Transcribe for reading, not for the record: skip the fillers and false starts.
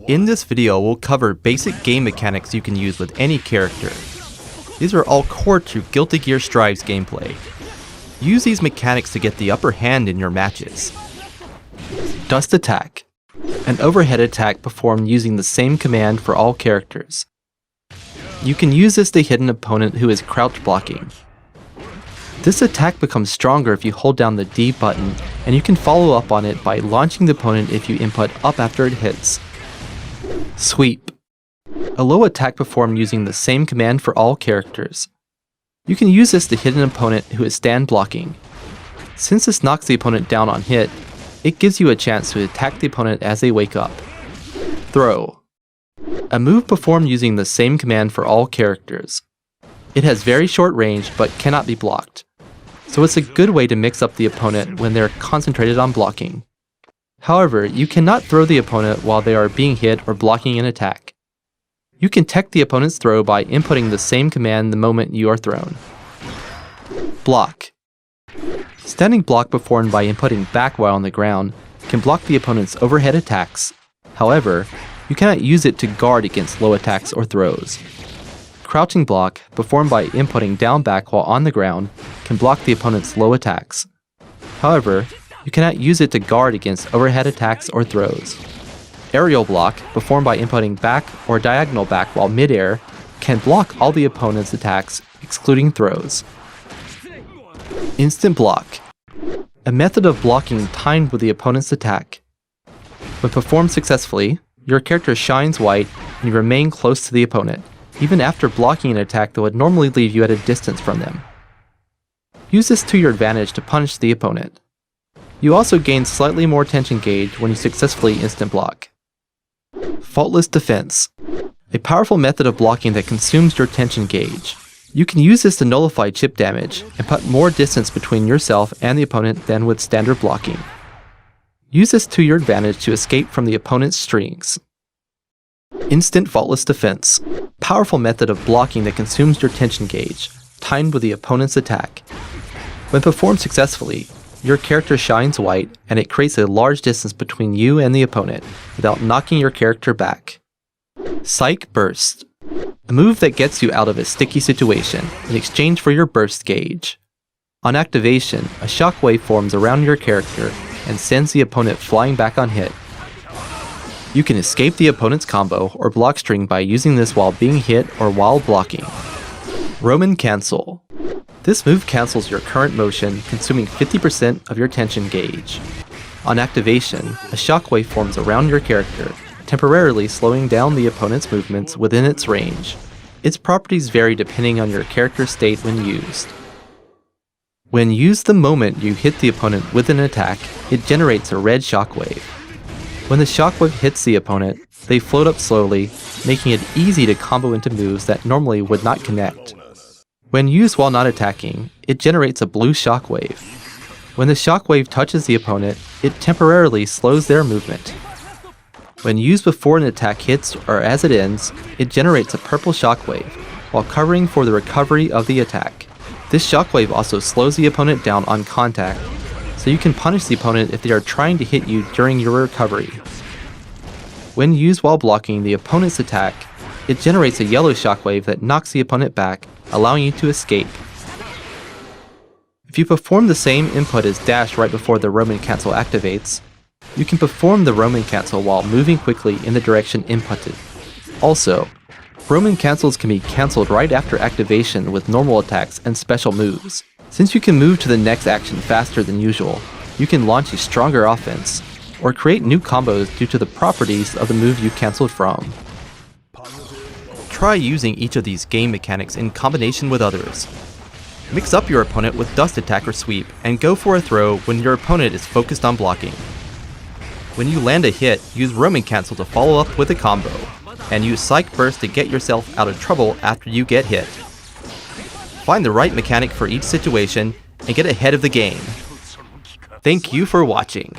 In this video, we'll cover basic game mechanics you can use with any character. These are all core to Guilty Gear Strive's gameplay. Use these mechanics to get the upper hand in your matches. Dust Attack. An overhead attack performed using the same command for all characters. You can use this to hit an opponent who is crouch blocking. This attack becomes stronger if you hold down the D button, and you can follow up on it by launching the opponent if you input up after it hits. Sweep. A low attack performed using the same command for all characters. You can use this to hit an opponent who is stand blocking. Since this knocks the opponent down on hit, it gives you a chance to attack the opponent as they wake up. Throw. A move performed using the same command for all characters. It has very short range but cannot be blocked, so it's a good way to mix up the opponent when they're concentrated on blocking. However, you cannot throw the opponent while they are being hit or blocking an attack. You can tech the opponent's throw by inputting the same command the moment you are thrown. Block. Standing block performed by inputting back while on the ground can block the opponent's overhead attacks. However, you cannot use it to guard against low attacks or throws. Crouching block, performed by inputting down back while on the ground, can block the opponent's low attacks. However, you cannot use it to guard against overhead attacks or throws. Aerial block, performed by inputting back or diagonal back while mid-air, can block all the opponent's attacks, excluding throws. Instant block. A method of blocking timed with the opponent's attack. When performed successfully, your character shines white and you remain close to the opponent, even after blocking an attack that would normally leave you at a distance from them. Use this to your advantage to punish the opponent. You also gain slightly more tension gauge when you successfully instant block. Faultless Defense. A powerful method of blocking that consumes your tension gauge. You can use this to nullify chip damage and put more distance between yourself and the opponent than with standard blocking. Use this to your advantage to escape from the opponent's strings. Instant Faultless Defense. Powerful method of blocking that consumes your tension gauge, timed with the opponent's attack. When performed successfully, your character shines white and it creates a large distance between you and the opponent without knocking your character back. Psych Burst. A move that gets you out of a sticky situation in exchange for your burst gauge. On activation, a shockwave forms around your character and sends the opponent flying back on hit. You can escape the opponent's combo or block string by using this while being hit or while blocking. Roman Cancel. This move cancels your current motion, consuming 50% of your tension gauge. On activation, a shockwave forms around your character, temporarily slowing down the opponent's movements within its range. Its properties vary depending on your character's state when used. When used the moment you hit the opponent with an attack, it generates a red shockwave. When the shockwave hits the opponent, they float up slowly, making it easy to combo into moves that normally would not connect. When used while not attacking, it generates a blue shockwave. When the shockwave touches the opponent, it temporarily slows their movement. When used before an attack hits or as it ends, it generates a purple shockwave, while covering for the recovery of the attack. This shockwave also slows the opponent down on contact, so you can punish the opponent if they are trying to hit you during your recovery. When used while blocking the opponent's attack, it generates a yellow shockwave that knocks the opponent back, allowing you to escape. If you perform the same input as dash right before the Roman Cancel activates, you can perform the Roman Cancel while moving quickly in the direction inputted. Also, Roman Cancels can be cancelled right after activation with normal attacks and special moves. Since you can move to the next action faster than usual, you can launch a stronger offense, or create new combos due to the properties of the move you cancelled from. Try using each of these game mechanics in combination with others. Mix up your opponent with Dust Attack or Sweep, and go for a throw when your opponent is focused on blocking. When you land a hit, use Roman Cancel to follow up with a combo, and use Psych Burst to get yourself out of trouble after you get hit. Find the right mechanic for each situation, and get ahead of the game. Thank you for watching.